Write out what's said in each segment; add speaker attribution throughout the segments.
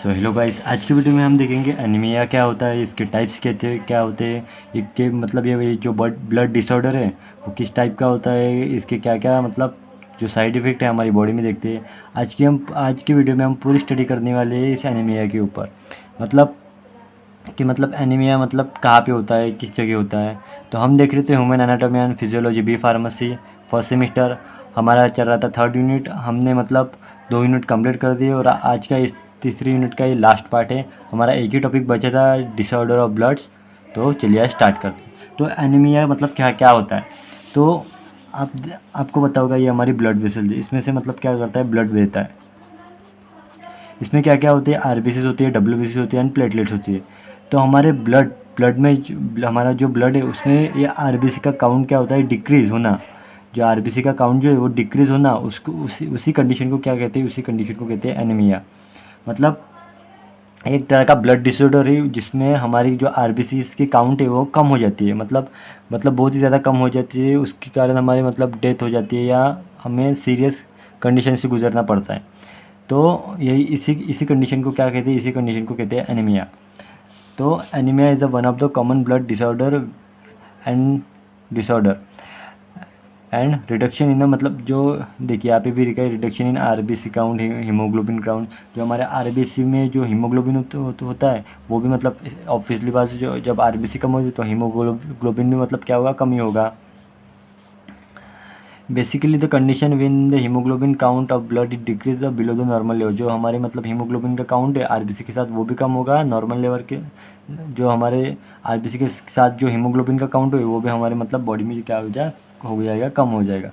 Speaker 1: So hello guys, आज की video में हम देखेंगे एनीमिया क्या होता है, इसके टाइप्स क्या होते हैं, इसके मतलब ये जो ब्लड डिसऑर्डर है वो किस टाइप का होता है, इसके क्या क्या मतलब जो साइड इफ़ेक्ट है हमारी बॉडी में देखते हैं। आज की वीडियो में हम पूरी स्टडी करने वाले हैं इस एनीमिया के ऊपर। मतलब एनीमिया मतलब कहाँ पे होता है, किस जगह होता है। तो हम देख रहे थे human anatomy and physiology B pharmacy first semester, हमारा चल रहा था 3rd यूनिट। हमने मतलब 2 यूनिट कंप्लीट कर दिए और आज का इस तीसरी यूनिट का ये लास्ट पार्ट है। हमारा एक ही टॉपिक बचा था, डिसऑर्डर ऑफ ब्लड्स। तो चलिए स्टार्ट करते हैं। तो एनीमिया मतलब क्या क्या होता है। तो आपको पता होगा ये हमारी ब्लड वेसल, इसमें से मतलब क्या करता है, ब्लड बहता है। इसमें क्या क्या होती है, आरबीसी होती है, डब्ल्यूबीसी होती है एंड प्लेटलेट्स होती है। तो हमारे ब्लड में हमारा जो ब्लड है उसमें ये आरबीसी का काउंट क्या होता है, डिक्रीज़ होना। जो आरबीसी का काउंट जो है वो डिक्रीज़ होना, उसको उसी कंडीशन को क्या कहते हैं, उसी कंडीशन को कहते हैं एनीमिया। मतलब एक तरह का ब्लड डिसऑर्डर है जिसमें हमारी जो आरबीसी की काउंट है वो कम हो जाती है। मतलब बहुत ही ज़्यादा कम हो जाती है, उसके कारण हमारी मतलब डेथ हो जाती है या हमें सीरियस कंडीशन से गुजरना पड़ता है। तो यही इसी कंडीशन को क्या कहते हैं, इसी कंडीशन को कहते हैं एनीमिया। तो anaemia is the one of the common blood disorder disorder and reduction in मतलब जो देखिए यहाँ पे भी लिखा है, reduction in RBC count, haemoglobin count. जो हमारे आरबीसी में जो हीमोग्लोबिन होता है वो भी मतलब ऑब्वियसली बात है, जो जब आरबीसी कम होगी तो हीमोग्लोबिन भी मतलब क्या होगा, कम ही होगा। Basically the condition win the haemoglobin count of blood is decrease below the normal level. जो हमारे मतलब हीमोग्लोबिन का काउंट है आरबीसी के साथ वो भी कम होगा, नॉर्मल लेवल के जो हमारे आरबीसी के साथ जो हीमोग्लोबिन का काउंट है वो भी हमारे मतलब बॉडी में क्या हो जाएगा, कम हो जाएगा।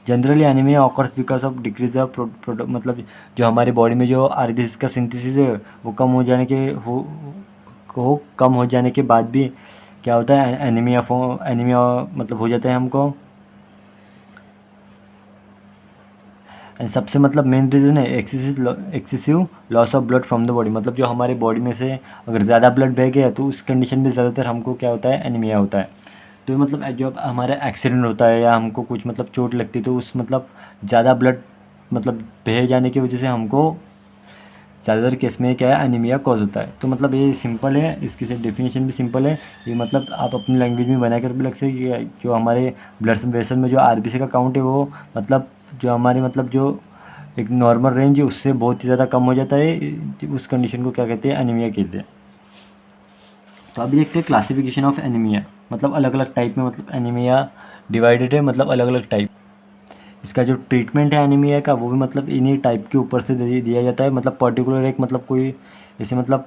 Speaker 1: Generally anaemia occurs because of decrease of मतलब जो हमारी बॉडी में जो आरबीसी का सिंथेसिस है वो कम हो जाने के बाद भी क्या होता है, एनीमिया मतलब हो जाता है हमको। सबसे मतलब मेन रीज़न है excessive loss of blood from the body. मतलब जो हमारे बॉडी में से अगर ज़्यादा ब्लड बह गया तो उस कंडीशन में ज़्यादातर हमको क्या होता है, एनीमिया होता है। तो मतलब जो हमारा एक्सीडेंट होता है या हमको कुछ मतलब चोट लगती है तो उस मतलब ज़्यादा ब्लड मतलब बह जाने की वजह से हमको ज़्यादातर केस में क्या है, एनीमिया कॉज होता है। तो मतलब ये सिंपल है, इसकी डेफिनेशन भी सिंपल है। ये मतलब आप अपनी लैंग्वेज में बना कर भी लग सकते हैं कि जो हमारे ब्लड वेसल में जो आरबीसी का काउंट है वो मतलब जो हमारी मतलब जो एक नॉर्मल रेंज है उससे बहुत ही ज़्यादा कम हो जाता है। उस कंडीशन को क्या कहते हैं, एनीमिया कहते हैं। तो अभी देखते हैं क्लासिफिकेशन ऑफ एनीमिया। मतलब अलग अलग टाइप में मतलब एनीमिया डिवाइडेड है, मतलब अलग अलग टाइप। इसका जो ट्रीटमेंट है एनीमिया का वो भी मतलब इन्हीं टाइप के ऊपर से दिया जाता है। मतलब पर्टिकुलर एक मतलब कोई ऐसे मतलब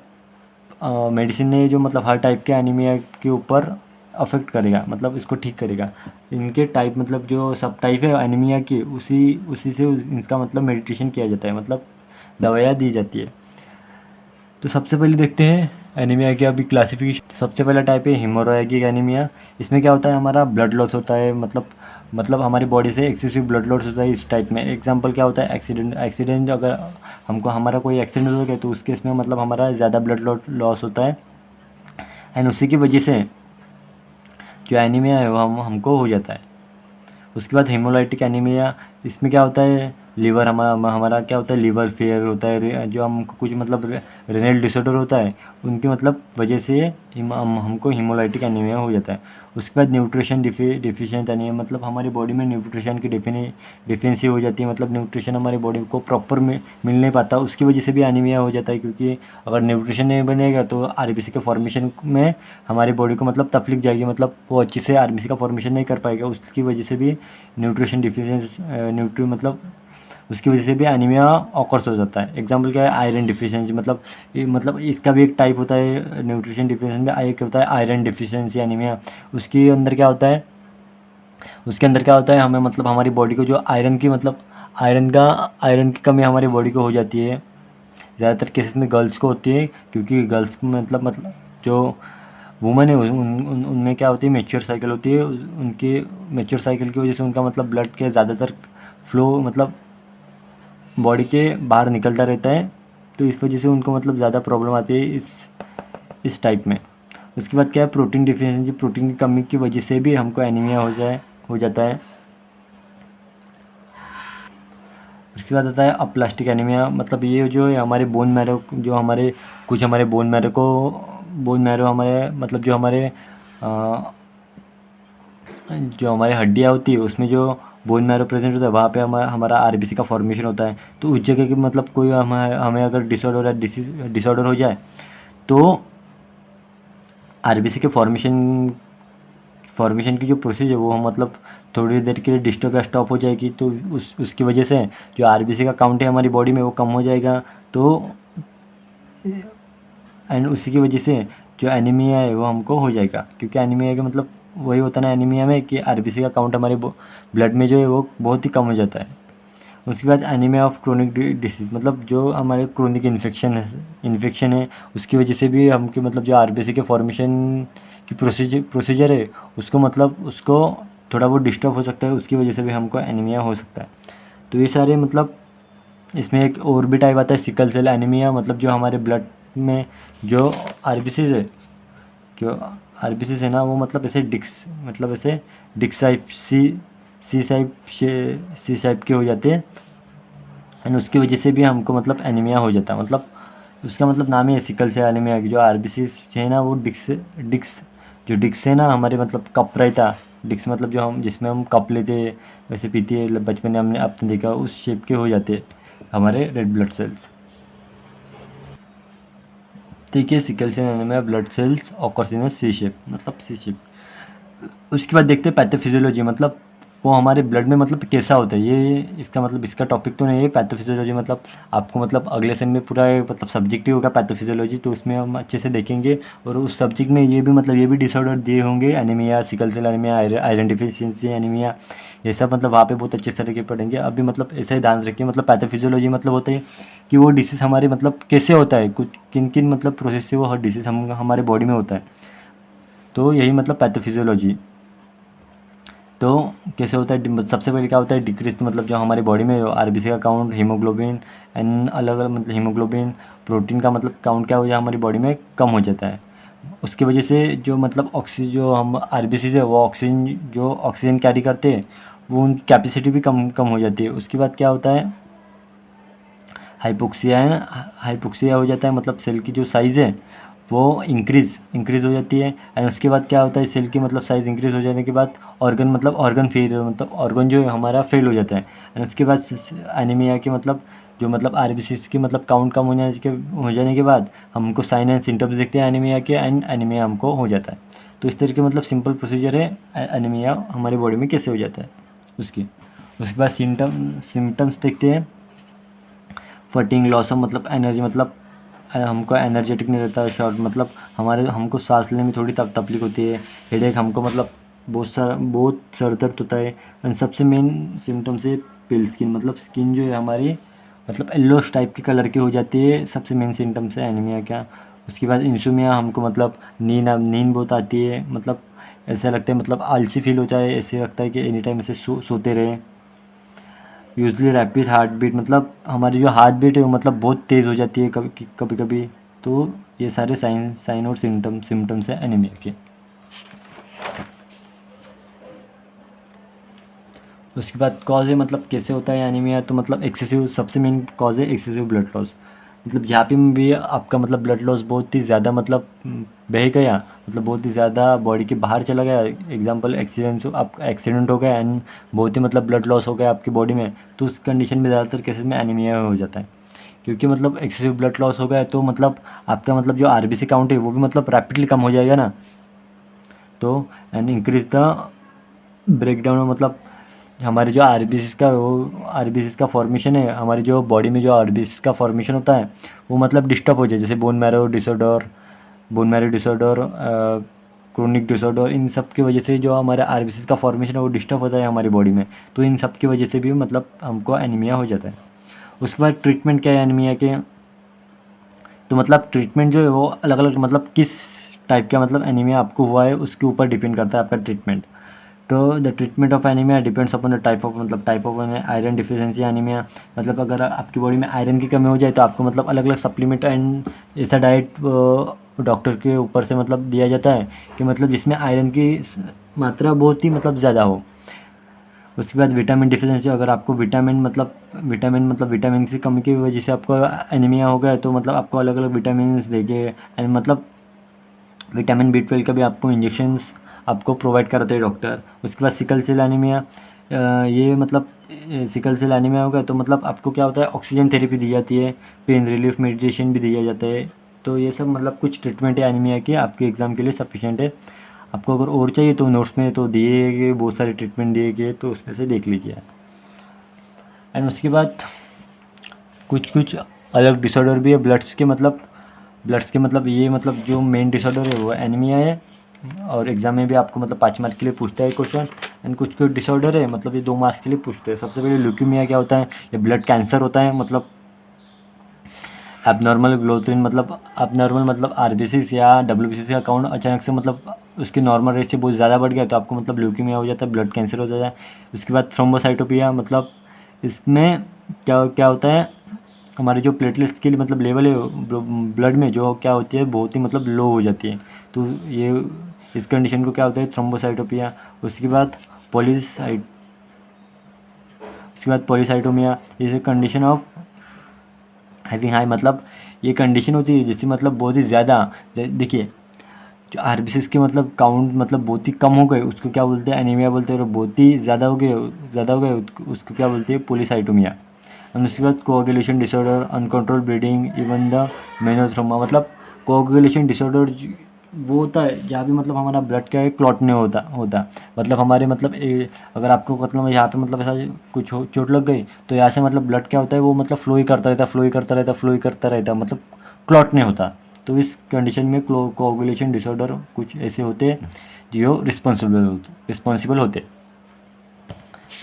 Speaker 1: मेडिसिन नहीं है जो मतलब हर टाइप के एनीमिया के ऊपर अफेक्ट करेगा, मतलब इसको ठीक करेगा। इनके टाइप मतलब जो सब टाइप है एनीमिया की उसी से इनका मतलब मेडिटेशन किया जाता है, मतलब दवाइयाँ दी जाती है। तो सबसे पहले देखते हैं एनीमिया की अभी क्लासिफिकेशन। सबसे पहला टाइप है हीमोरेजिक एनीमिया। इसमें क्या होता है, हमारा ब्लड लॉस होता है, मतलब हमारी बॉडी से एक्सेसिव ब्लड लॉस होता है इस टाइप में। एग्जांपल क्या होता है, एक्सीडेंट अगर हमारा कोई एक्सीडेंट हो गया तो उस केस में मतलब हमारा ज़्यादा ब्लड लॉस होता है एंड उसी की वजह से जो एनीमिया है वो हमको हो जाता है। उसके बाद हेमोलाइटिक एनीमिया, इसमें क्या होता है, लीवर हमारा क्या होता है, लीवर फेयर होता है। जो हमको कुछ मतलब रेनल डिसऑर्डर होता है उनकी मतलब वजह से हमको हेमोलाइटिक एनीमिया हो जाता है। उसके बाद न्यूट्रिशन डिफिशिएंट एनीमिया, मतलब हमारी बॉडी में न्यूट्रिशन की डिफिशिएंसी हो जाती है। मतलब न्यूट्रिशन हमारी बॉडी को प्रॉपर मिल नहीं पाता, उसकी वजह से भी एनीमिया हो जाता है। क्योंकि अगर न्यूट्रिशन नहीं बनेगा तो आरबीसी के फॉर्मेशन में हमारी बॉडी को मतलब तकलीफ जाएगी, मतलब वो अच्छे से आरबीसी का फॉर्मेशन नहीं कर पाएगा। उसकी वजह से भी न्यूट्रिशन डिफिशिएंसी मतलब उसकी वजह से भी एनीमिया ऑकर्स हो जाता है। एग्जाम्पल क्या है, आयरन डिफिशिएंसी। मतलब इसका भी एक टाइप होता है न्यूट्रिशन डिफिशिएंसी में, एक होता है आयरन डिफिशिएंसी एनीमिया। उसके अंदर क्या होता है, हमें मतलब हमारी बॉडी को जो आयरन आयरन की कमी हमारी बॉडी को हो जाती है। ज़्यादातर केसेस में गर्ल्स को होती है, क्योंकि गर्ल्स मतलब जो वुमेन है उनमें क्या होती है, मेच्योर साइकिल होती है। उनके मेच्योर साइकिल की वजह से उनका मतलब ब्लड के ज़्यादातर फ्लो मतलब बॉडी के बाहर निकलता रहता है। तो इस वजह से उनको मतलब ज़्यादा प्रॉब्लम आती है इस टाइप में। उसके बाद क्या है, प्रोटीन डिफिशिएंसी। प्रोटीन की कमी की वजह से भी हमको एनीमिया हो जाता है। उसके बाद आता है अप्लास्टिक एनीमिया, मतलब ये जो है हमारे बोन मैरो, जो हमारे कुछ हमारे बोन मैरो हमारे मतलब जो हमारे हड्डियाँ होती है उसमें जो बोन मैरो प्रेजेंट होता है वहाँ पे हमारा आरबीसी का फॉर्मेशन होता है। तो उस जगह की मतलब कोई हमें अगर डिसऑर्डर या डिसऑर्डर हो जाए तो आरबीसी के फॉर्मेशन की जो प्रोसेस है वो मतलब थोड़ी देर के लिए डिस्टर्ब या स्टॉप हो जाएगी। तो उसकी वजह से जो आरबीसी का काउंट है हमारी बॉडी में वो कम हो जाएगा। तो एंड उसी की वजह से जो एनीमिया है वो हमको हो जाएगा, क्योंकि एनीमिया का मतलब वही होता है ना एनीमिया में कि आरबीसी का काउंट हमारे ब्लड में जो है वो बहुत ही कम हो जाता है। उसके बाद एनीमिया ऑफ क्रोनिक डिसीज़, मतलब जो हमारे क्रोनिक इन्फेक्शन है उसकी वजह से भी हमके मतलब जो आरबीसी के फॉर्मेशन की प्रोसीजर है उसको थोड़ा बहुत डिस्टर्ब हो सकता है, उसकी वजह से भी हमको एनीमिया हो सकता है। तो ये सारे मतलब इसमें एक और भी टाइप आता है सिकल सेल एनीमिया, मतलब जो हमारे ब्लड में जो आरबीसीज है जो आरबीसीज है ना वो मतलब ऐसे डिक्स टाइप सी टाइप के हो जाते हैं एंड उसकी वजह से भी हमको मतलब एनीमिया हो जाता है। मतलब उसका मतलब नाम ही है सिकल सेल एनीमिया। जो आरबीसीज है ना वो डिक्स है ना हमारे मतलब कप रहता, डिक्स मतलब जो हम जिसमें हम कप लेते वैसे पीते बचपन में हमने आपने देखा उस शेप के हो जाते हमारे रेड ब्लड सेल्स। ठीक है, sickle cell anaemia blood cells occurs in C shape, मतलब सी शेप। उसके बाद देखते हैं पैथोफिजियोलॉजी, मतलब वो हमारे ब्लड में मतलब कैसा होता है। ये इसका मतलब इसका टॉपिक तो नहीं है पैथोफिजियोलॉजी, मतलब आपको मतलब अगले सेम में पूरा मतलब सब्जेक्ट ही होगा पैथोफिजियोलॉजी, तो उसमें हम अच्छे से देखेंगे। और उस सब्जेक्ट में ये भी डिसऑर्डर दिए होंगे, anaemia, sickle cell anaemia, iron deficiency anaemia, ये सब मतलब वहाँ पे बहुत अच्छे तरीके पढ़ेंगे। अभी मतलब ऐसा ही ध्यान रखिए, मतलब पैथोफिजियोलॉजी मतलब होता है कि वो डिसीज़ हमारे मतलब कैसे होता है, कुछ किन किन मतलब प्रोसेस से वो हर डिसीज़ हमारे बॉडी में होता है। तो यही मतलब पैथोफिजियोलॉजी। तो कैसे होता है, सबसे पहले क्या होता है डिक्रीज, मतलब जो हमारी बॉडी में आरबीसी का काउंट, हीमोग्लोबिन एंड अलग अलग मतलब हीमोग्लोबिन प्रोटीन का मतलब काउंट क्या हो जाए हमारी बॉडी में कम हो जाता है। उसकी वजह से जो मतलब ऑक्सीजन जो हम आरबीसी से वो ऑक्सीजन कैरी करते हैं वो उनकी कैपेसिटी भी कम कम हो जाती है। उसके बाद क्या होता है हाइपोक्सिया है ना, हाइपोक्सिया हो जाता है, मतलब सेल की जो साइज़ है वो इंक्रीज़ हो जाती है। एंड उसके बाद क्या होता है सेल की मतलब साइज़ इंक्रीज़ हो जाने के बाद ऑर्गन जो है हमारा फेल हो जाता है। एंड उसके बाद एनीमिया के मतलब जो मतलब आरबीसीज की मतलब काउंट कम हो जाने के बाद हमको साइन एंड सिम्टम्स दिखते हैं एनीमिया के, एंड एनीमिया हमको हो जाता है। तो इस तरह के मतलब सिंपल प्रोसीजर है एनीमिया हमारी बॉडी में कैसे हो जाता है उसके बाद सिम्टम्स देखते हैं। फटिंग, लॉस ऑफ मतलब एनर्जी, मतलब हमको एनर्जेटिक नहीं रहता, शॉर्ट मतलब हमको सांस लेने में थोड़ी तकलीफ होती है, हेडेक, हमको मतलब बहुत सर दर्द होता है। एंड सबसे मेन सिम्टम्स है पेल स्किन, मतलब स्किन जो है हमारी मतलब येलोश टाइप की कलर की हो जाती है, सबसे मेन सिम्टम्स है एनीमिया का। उसके बाद इंसोमिया, हमको मतलब नींद बहुत आती है, मतलब ऐसा लगता है मतलब आलसी फील होता है, ऐसे लगता है कि एनी टाइम ऐसे सोते रहे। यूजली रैपिड हार्ट बीट, मतलब हमारी जो हार्ट बीट है वो मतलब बहुत तेज़ हो जाती है कभी कभी। तो ये सारे साइन और सिम्टम्स हैं एनीमिया के। उसके बाद कॉज है मतलब कैसे होता है एनीमिया, तो मतलब एक्सेसिव, सबसे मेन कॉज है एक्सेसिव ब्लड लॉस। मतलब यहाँ पे भी आपका मतलब ब्लड लॉस बहुत ही ज़्यादा मतलब बह गया, मतलब बहुत ही ज़्यादा बॉडी के बाहर चला गया। एग्जांपल आपका एक्सीडेंट हो गया एंड बहुत ही मतलब ब्लड लॉस हो गया आपकी बॉडी में, तो उस कंडीशन में ज़्यादातर केसेस में एनीमिया हो जाता है। क्योंकि मतलब एक्सेसिव ब्लड लॉस हो गया है तो मतलब आपका मतलब जो आरबीसी काउंट है वो भी मतलब रैपिडली कम हो जाएगा ना। तो एंड इंक्रीज द ब्रेकडाउन, मतलब हमारे जो आरबीसीज का फॉर्मेशन है, हमारी जो बॉडी में जो आरबीसीज का फॉर्मेशन होता है वो मतलब डिस्टर्ब हो जाए, जैसे bone marrow disorder chronic disorder, इन सब की वजह से जो हमारे आरबीसीज का फॉर्मेशन है वो डिस्टर्ब होता है हमारी बॉडी में। तो इन सब की वजह से भी मतलब हमको एनीमिया हो जाता है। उसके बाद ट्रीटमेंट क्या है एनीमिया के, तो मतलब ट्रीटमेंट जो है वो अलग अलग, मतलब किस टाइप का मतलब एनीमिया आपको हुआ है उसके ऊपर डिपेंड करता है आपका ट्रीटमेंट। तो the treatment of anaemia depends upon the type of iron deficiency anaemia, मतलब अगर आपकी बॉडी में आयरन की कमी हो जाए तो आपको मतलब अलग अलग सप्लीमेंट एंड ऐसा डाइट डॉक्टर के ऊपर से मतलब दिया जाता है कि मतलब जिसमें आयरन की मात्रा बहुत ही मतलब ज़्यादा हो। उसके बाद विटामिन डिफिशिएंसी, अगर आपको विटामिन की कमी की वजह से आपको एनीमिया हो गया है तो मतलब आपको अलग अलग विटामिन देके मतलब विटामिन B12 का भी आपको इंजेक्शंस आपको प्रोवाइड कराते हैं डॉक्टर। उसके बाद सिकल सेल एनीमिया, ये मतलब सिकल सेल एनीमिया होगा तो मतलब आपको क्या होता है, ऑक्सीजन थेरेपी दी जाती है, पेन रिलीफ मेडिटेशन भी दिया जाता है। तो ये सब मतलब कुछ ट्रीटमेंट है एनीमिया की, आपके एग्ज़ाम के लिए सफिशिएंट है। आपको अगर और चाहिए तो नोट्स में तो दिए गए बहुत सारे ट्रीटमेंट दिए गए, तो उसमें से देख लीजिए। एंड उसके बाद कुछ कुछ अलग डिसऑर्डर भी है ब्लड्स के मतलब ये मतलब जो मेन डिसऑर्डर है वो एनीमिया है, और एग्ज़ाम में भी आपको मतलब 5 मार्क के लिए पूछता है क्वेश्चन। एंड कुछ कुछ डिसऑर्डर है मतलब ये 2 मार्क्स के लिए पूछते हैं। सबसे पहले ल्यूकीमिया क्या होता है, ये ब्लड कैंसर होता है। मतलब एबनॉर्मल ग्लोथरीन मतलब आरबीसीज या डब्ल्यूबीसीज का काउंट अचानक से मतलब उसकी नॉर्मल रेट से बहुत ज़्यादा बढ़ गया तो आपको मतलब ल्यूकीमिया हो जाता है, ब्लड कैंसर हो जाता है। उसके बाद थ्रोम्बोसाइटोपिया, मतलब इसमें क्या क्या होता है, हमारे जो प्लेटलेट्स के लिए मतलब लेवल है ब्लड में जो क्या होती है बहुत ही मतलब लो हो जाती है, तो ये इस कंडीशन को क्या होता है, थ्रोम्बोसाइटोपिया। उसके बाद पॉलीसाइट उसके बाद पॉलीसाइटोमिया, इस कंडीशन ऑफ हैविंग हाई, मतलब ये कंडीशन होती है जिससे मतलब बहुत ही ज़्यादा, देखिए जो आरबीसीज के मतलब काउंट मतलब बहुत ही कम हो गए उसको क्या बोलते हैं, एनीमिया बोलते हैं। और बहुत ही ज़्यादा हो गए उसको क्या बोलते हैं, पॉलीसाइटोमिया। और उसके बाद coagulation disorder, uncontrol bleeding, even the menothroma. मतलब कोआगुलेशन डिसऑर्डर वो होता है जहाँ पे मतलब हमारा ब्लड क्या है, क्लॉट नहीं होता मतलब हमारे मतलब अगर आपको मतलब यहाँ पे मतलब ऐसा कुछ चोट लग गई तो यहाँ से मतलब ब्लड क्या होता है वो मतलब फ्लो ही करता रहता मतलब क्लॉट नहीं होता। तो इस कंडीशन में कोआगुलेशन डिसऑर्डर कुछ ऐसे होते हैं जो रिस्पॉन्सिबल होते।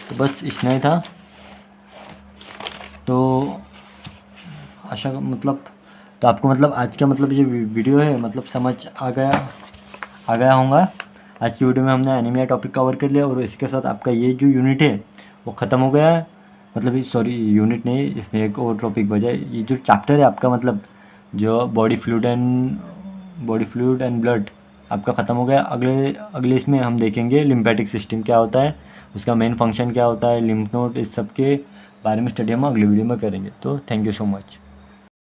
Speaker 1: तो बस इतना ही था। तो आशा मतलब तो आपको मतलब आज का मतलब ये वीडियो है मतलब समझ आ गया होगा। आज की वीडियो में हमने एनीमिया टॉपिक कवर कर लिया और इसके साथ आपका ये जो यूनिट है वो ख़त्म हो गया है। मतलब सॉरी यूनिट नहीं, इसमें एक और टॉपिक बचा है। ये जो चैप्टर है आपका मतलब जो बॉडी फ्लूइड एंड ब्लड आपका ख़त्म हो गया। अगले इसमें हम देखेंगे लिम्फेटिक सिस्टम क्या होता है, उसका मेन फंक्शन क्या होता है, लिम्फ नोड, इस सब के बारे में स्टडी हम अगले वीडियो में करेंगे। तो थैंक यू सो मच।